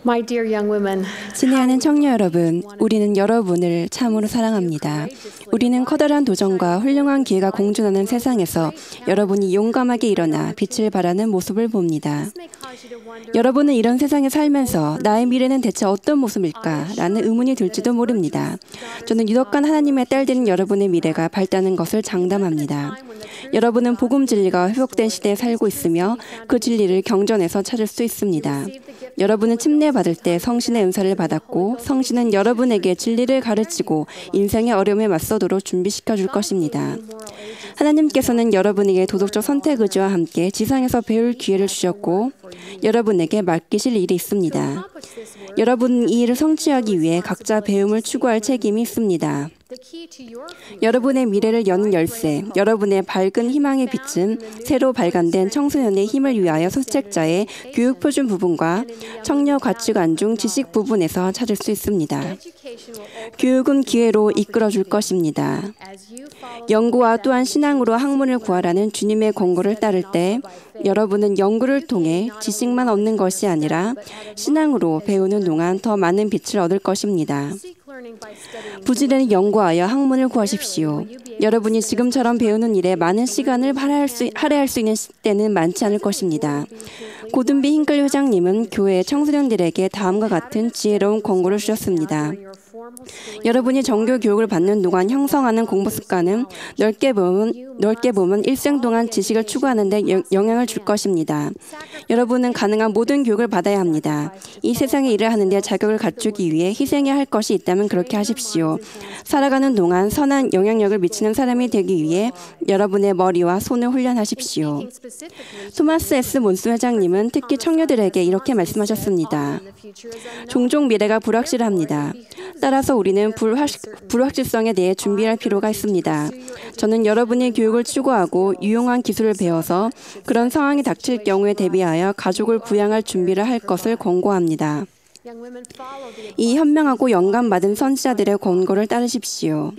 My dear young women, 친애하는 청녀 여러분, 우리는 여러분을 참으로 사랑합니다. 우리는 커다란 도전과 훌륭한 기회가 공존하는 세상에서 여러분이 용감하게 일어나 빛을 발하는 모습을 봅니다. 여러분은 이런 세상에 살면서 나의 미래는 대체 어떤 모습일까? 라는 의문이 들지도 모릅니다. 저는 유력한 하나님의 딸 되는 여러분의 미래가 밝다는 것을 장담합니다. 여러분은 복음 진리가 회복된 시대에 살고 있으며 그 진리를 경전에서 찾을 수 있습니다. 여러분은 침례받을 때 성신의 은사를 받았고 성신은 여러분에게 진리를 가르치고 인생의 어려움에 맞서도록 준비시켜 줄 것입니다. 하나님께서는 여러분에게 도덕적 선택 의지와 함께 지상에서 배울 기회를 주셨고 여러분에게 맡기실 일이 있습니다. 여러분은 이 일을 성취하기 위해 각자 배움을 추구할 책임이 있습니다. 여러분의 미래를 여는 열쇠, 여러분의 밝은 희망의 빛은 새로 발간된 청소년의 힘을 위하여 소책자의 교육 표준 부분과 청년 가치관 중 지식 부분에서 찾을 수 있습니다. 교육은 기회로 이끌어 줄 것입니다. 연구와 또한 신앙으로 학문을 구하라는 주님의 권고를 따를 때 여러분은 연구를 통해 지식만 얻는 것이 아니라 신앙으로 배우는 동안 더 많은 빛을 얻을 것입니다. 부지런히 연구하여 학문을 구하십시오. 여러분이 지금처럼 배우는 일에 많은 시간을 할애할 수 있는 때는 많지 않을 것입니다. 고든비 힌클 회장님은 교회 청소년들에게 다음과 같은 지혜로운 권고를 주셨습니다. 여러분이 정교 교육을 받는 동안 형성하는 공부 습관은 넓게 보면 일생 동안 지식을 추구하는 데 영향을 줄 것입니다. 여러분은 가능한 모든 교육을 받아야 합니다. 이 세상의 일을 하는 데 자격을 갖추기 위해 희생해야 할 것이 있다면 그렇게 하십시오. 살아가는 동안 선한 영향력을 미치는 사람이 되기 위해 여러분의 머리와 손을 훈련하십시오. 토마스 S. 몬스 회장님은 특히 청년들에게 이렇게 말씀하셨습니다. 종종 미래가 불확실합니다. 따라서 우리는 불확실성에 대해 준비할 필요가 있습니다. 저는 여러분이 교육을 추구하고 유용한 기술을 배워서 그런 상황이 닥칠 경우에 대비하여 가족을 부양할 준비를 할 것을 권고합니다. 이 현명하고 영감받은 선지자들의 권고를 따르십시오.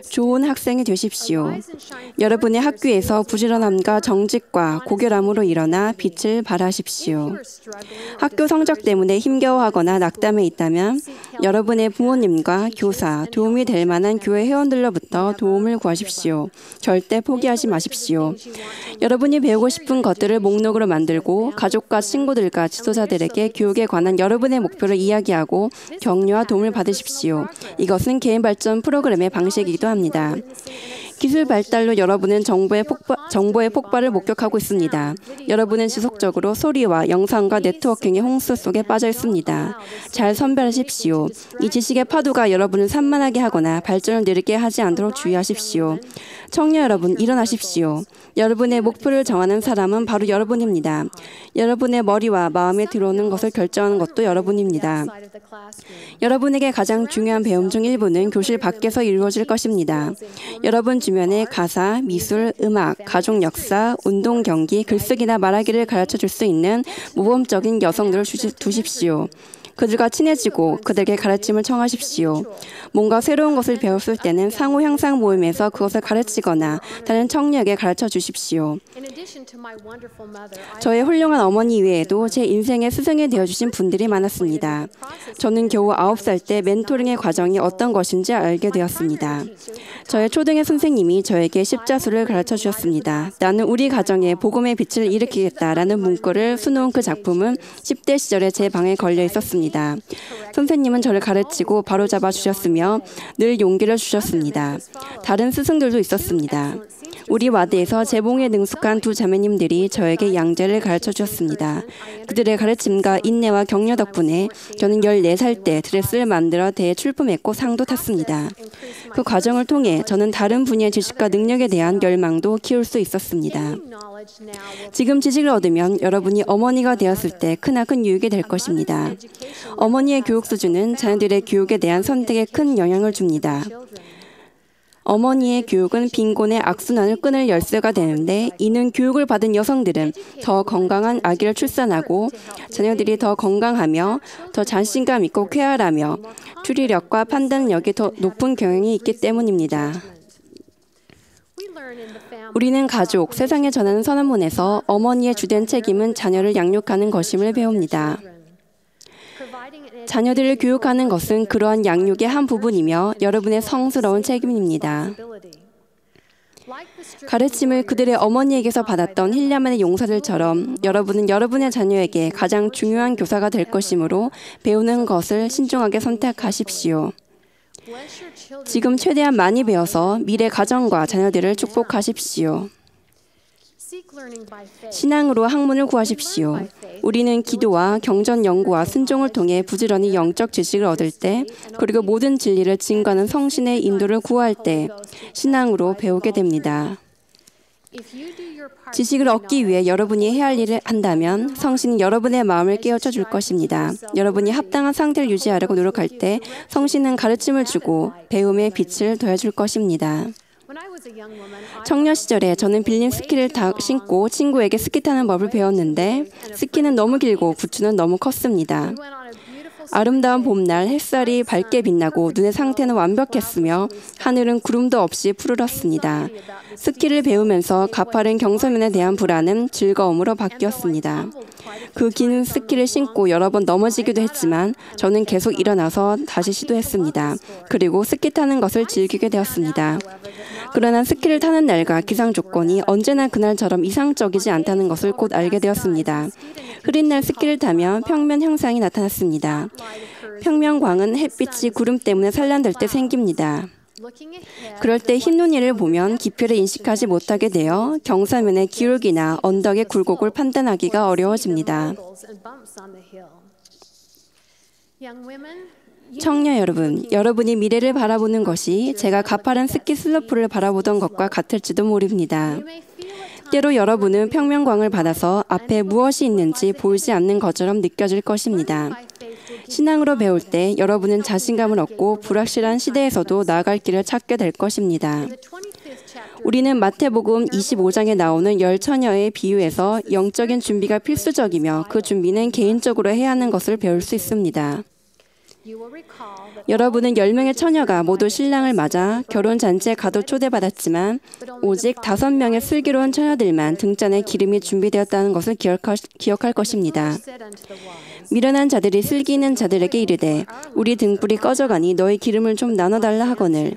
좋은 학생이 되십시오. 여러분의 학교에서 부지런함과 정직과 고결함으로 일어나 빛을 발하십시오. 학교 성적 때문에 힘겨워하거나 낙담해 있다면 여러분의 부모님과 교사, 도움이 될 만한 교회 회원들로부터 도움을 구하십시오. 절대 포기하지 마십시오. 여러분이 배우고 싶은 것들을 목록으로 만들고 가족과 친구들과 지도자들에게 교육에 관한 여러분의 목표를 이야기하고 격려와 도움을 받으십시오. 이것은 개인 발전 프로그램의 방식이기도 합니다. 기술 발달로 여러분은 정보의 폭발을 목격하고 있습니다. 여러분은 지속적으로 소리와 영상과 네트워킹의 홍수 속에 빠져 있습니다. 잘 선별하십시오. 이 지식의 파도가 여러분을 산만하게 하거나 발전을 느리게 하지 않도록 주의하십시오. 청년 여러분, 일어나십시오. 여러분의 목표를 정하는 사람은 바로 여러분입니다. 여러분의 머리와 마음에 들어오는 것을 결정하는 것도 여러분입니다. 여러분에게 가장 중요한 배움 중 일부는 교실 밖에서 이루어질 것입니다. 여러분 주변에 가사, 미술, 음악, 가족 역사, 운동 경기, 글쓰기나 말하기를 가르쳐 줄 수 있는 모범적인 여성들을 두십시오. 그들과 친해지고 그들에게 가르침을 청하십시오. 뭔가 새로운 것을 배웠을 때는 상호 향상 모임에서 그것을 가르치거나 다른 청년에게 가르쳐 주십시오. 저의 훌륭한 어머니 외에도 제 인생의 스승이 되어주신 분들이 많았습니다. 저는 겨우 9살 때 멘토링의 과정이 어떤 것인지 알게 되었습니다. 저의 초등의 선생님이 저에게 십자수를 가르쳐 주셨습니다. 나는 우리 가정에 복음의 빛을 일으키겠다라는 문구를 수놓은 그 작품은 10대 시절에 제 방에 걸려 있었습니다. 선생님은 저를 가르치고 바로잡아 주셨으며 늘 용기를 주셨습니다. 다른 스승들도 있었습니다. 우리 와드에서 재봉에 능숙한 두 자매님들이 저에게 양재를 가르쳐 주셨습니다. 그들의 가르침과 인내와 격려 덕분에 저는 14살 때 드레스를 만들어 대회 출품했고 상도 탔습니다. 그 과정을 통해 저는 다른 분야의 지식과 능력에 대한 열망도 키울 수 있었습니다. 지금 지식을 얻으면 여러분이 어머니가 되었을 때 크나큰 유익이 될 것입니다. 어머니의 교육 수준은 자녀들의 교육에 대한 선택에 큰 영향을 줍니다. 어머니의 교육은 빈곤의 악순환을 끊을 열쇠가 되는데 이는 교육을 받은 여성들은 더 건강한 아기를 출산하고 자녀들이 더 건강하며 더 자신감 있고 쾌활하며 추리력과 판단력이 더 높은 경향이 있기 때문입니다. 우리는 가족, 세상에 전하는 선언문에서 어머니의 주된 책임은 자녀를 양육하는 것임을 배웁니다. 자녀들을 교육하는 것은 그러한 양육의 한 부분이며 여러분의 성스러운 책임입니다. 가르침을 그들의 어머니에게서 받았던 힐랴만의 용사들처럼 여러분은 여러분의 자녀에게 가장 중요한 교사가 될 것이므로 배우는 것을 신중하게 선택하십시오. 지금 최대한 많이 배워서 미래 가정과 자녀들을 축복하십시오. 신앙으로 학문을 구하십시오. 우리는 기도와 경전 연구와 순종을 통해 부지런히 영적 지식을 얻을 때, 그리고 모든 진리를 증거하는 성신의 인도를 구할 때 신앙으로 배우게 됩니다. 지식을 얻기 위해 여러분이 해야 할 일을 한다면 성신은 여러분의 마음을 깨우쳐 줄 것입니다. 여러분이 합당한 상태를 유지하려고 노력할 때 성신은 가르침을 주고 배움의 빛을 더해줄 것입니다. 청년 시절에 저는 빌린 스키를 신고 친구에게 스키 타는 법을 배웠는데 스키는 너무 길고 부츠는 너무 컸습니다. 아름다운 봄날 햇살이 밝게 빛나고 눈의 상태는 완벽했으며 하늘은 구름도 없이 푸르렀습니다. 스키를 배우면서 가파른 경사면에 대한 불안은 즐거움으로 바뀌었습니다. 그 긴 스키를 신고 여러 번 넘어지기도 했지만 저는 계속 일어나서 다시 시도했습니다. 그리고 스키 타는 것을 즐기게 되었습니다. 그러나 스키를 타는 날과 기상 조건이 언제나 그날처럼 이상적이지 않다는 것을 곧 알게 되었습니다. 흐린 날 스키를 타면 평면 형상이 나타났습니다. 평면광은 햇빛이 구름 때문에 산란될 때 생깁니다. 그럴 때 흰 무늬를 보면 깊이를 인식하지 못하게 되어 경사면의 기울기나 언덕의 굴곡을 판단하기가 어려워집니다. 청년 여러분, 여러분이 미래를 바라보는 것이 제가 가파른 스키 슬로프를 바라보던 것과 같을지도 모릅니다. 때로 여러분은 평면광을 받아서 앞에 무엇이 있는지 보이지 않는 것처럼 느껴질 것입니다. 신앙으로 배울 때 여러분은 자신감을 얻고 불확실한 시대에서도 나아갈 길을 찾게 될 것입니다. 우리는 마태복음 25장에 나오는 열 처녀의 비유에서 영적인 준비가 필수적이며 그 준비는 개인적으로 해야 하는 것을 배울 수 있습니다. 여러분은 10명의 처녀가 모두 신랑을 맞아 결혼잔치에 가도 초대받았지만 오직 5명의 슬기로운 처녀들만 등잔에 기름이 준비되었다는 것을 기억할 것입니다. 미련한 자들이 슬기 있는 자들에게 이르되 우리 등불이 꺼져가니 너희 기름을 좀 나눠달라 하거늘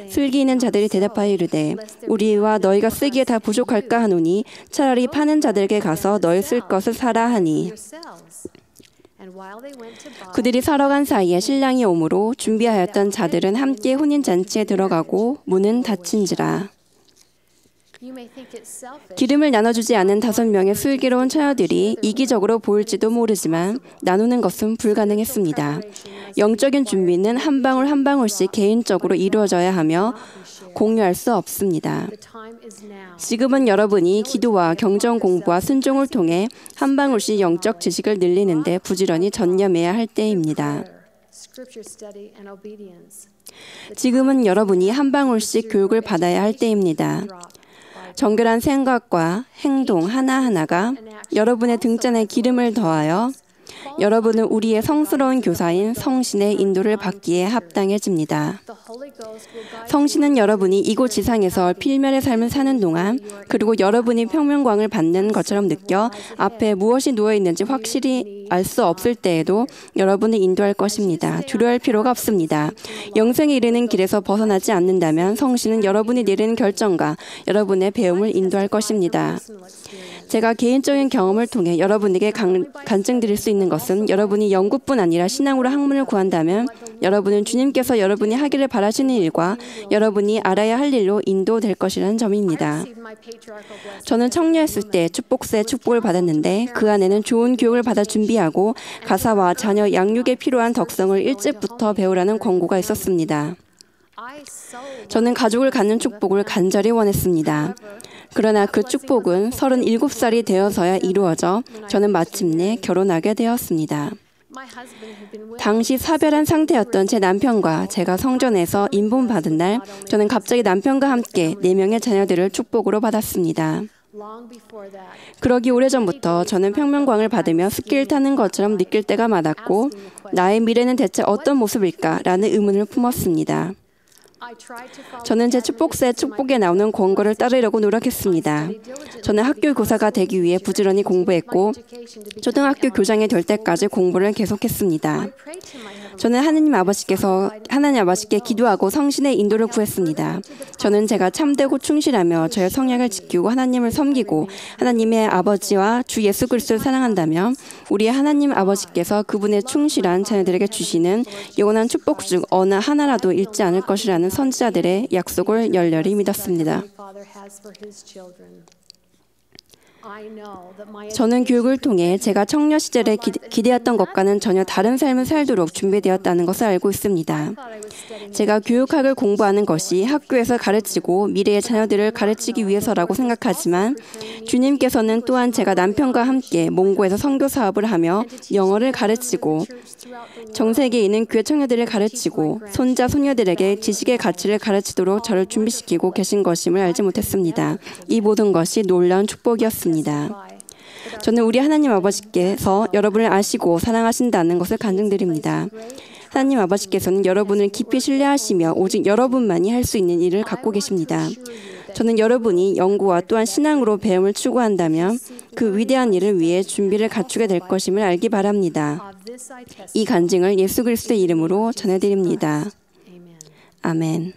슬기 있는 자들이 대답하여 이르되 우리와 너희가 쓰기에 다 부족할까 하노니 차라리 파는 자들에게 가서 너희 쓸 것을 사라 하니 그들이 사러 간 사이에 신랑이 오므로 준비하였던 자들은 함께 혼인잔치에 들어가고 문은 닫힌지라. 기름을 나눠주지 않은 5명의 슬기로운 처녀들이 이기적으로 보일지도 모르지만 나누는 것은 불가능했습니다. 영적인 준비는 한 방울 한 방울씩 개인적으로 이루어져야 하며 공유할 수 없습니다. 지금은 여러분이 기도와 경전 공부와 순종을 통해 한 방울씩 영적 지식을 늘리는데 부지런히 전념해야 할 때입니다. 지금은 여러분이 한 방울씩 교육을 받아야 할 때입니다. 정결한 생각과 행동 하나하나가 여러분의 등잔에 기름을 더하여 여러분은 우리의 성스러운 교사인 성신의 인도를 받기에 합당해집니다. 성신은 여러분이 이곳 지상에서 필멸의 삶을 사는 동안 그리고 여러분이 평면광을 받는 것처럼 느껴 앞에 무엇이 누워있는지 확실히 알 수 없을 때에도 여러분을 인도할 것입니다. 두려워할 필요가 없습니다. 영생에 이르는 길에서 벗어나지 않는다면 성신은 여러분이 내리는 결정과 여러분의 배움을 인도할 것입니다. 제가 개인적인 경험을 통해 여러분에게 간증드릴 수 있는 것은 여러분이 연구뿐 아니라 신앙으로 학문을 구한다면 여러분은 주님께서 여러분이 하기를 바라시는 일과 여러분이 알아야 할 일로 인도될 것이라는 점입니다. 저는 청년했을 때 축복세 축복을 받았는데 그 안에는 좋은 교육을 받아 준비하고 가사와 자녀 양육에 필요한 덕성을 일찍부터 배우라는 권고가 있었습니다. 저는 가족을 갖는 축복을 간절히 원했습니다. 그러나 그 축복은 37살이 되어서야 이루어져 저는 마침내 결혼하게 되었습니다. 당시 사별한 상태였던 제 남편과 제가 성전에서 인본받은 날 저는 갑자기 남편과 함께 4명의 자녀들을 축복으로 받았습니다. 그러기 오래전부터 저는 평면광을 받으며 스키를 타는 것처럼 느낄 때가 많았고 나의 미래는 대체 어떤 모습일까? 라는 의문을 품었습니다. 저는 제 축복서의 축복에 나오는 권고를 따르려고 노력했습니다. 저는 학교 교사가 되기 위해 부지런히 공부했고 초등학교 교장이 될 때까지 공부를 계속했습니다. 저는 하나님 아버지께 기도하고 성신의 인도를 구했습니다. 저는 제가 참되고 충실하며 저의 성약을 지키고 하나님을 섬기고 하나님의 아버지와 주 예수 그리스도를 사랑한다면 우리 하나님 아버지께서 그분의 충실한 자녀들에게 주시는 영원한 축복 중 어느 하나라도 잃지 않을 것이라는 선지자들의 약속을 열렬히 믿었습니다. 저는 교육을 통해 제가 청년 시절에 기대했던 것과는 전혀 다른 삶을 살도록 준비되었다는 것을 알고 있습니다. 제가 교육학을 공부하는 것이 학교에서 가르치고 미래의 자녀들을 가르치기 위해서라고 생각하지만 주님께서는 또한 제가 남편과 함께 몽고에서 선교 사업을 하며 영어를 가르치고 전 세계에 있는 교회 청년들을 가르치고 손자, 손녀들에게 지식의 가치를 가르치도록 저를 준비시키고 계신 것임을 알지 못했습니다. 이 모든 것이 놀라운 축복이었습니다. 저는 우리 하나님 아버지께서 여러분을 아시고 사랑하신다는 것을 간증드립니다. 하나님 아버지께서는 여러분을 깊이 신뢰하시며 오직 여러분만이 할 수 있는 일을 갖고 계십니다. 저는 여러분이 연구와 또한 신앙으로 배움을 추구한다면 그 위대한 일을 위해 준비를 갖추게 될 것임을 알기 바랍니다. 이 간증을 예수 그리스도의 이름으로 전해드립니다. 아멘.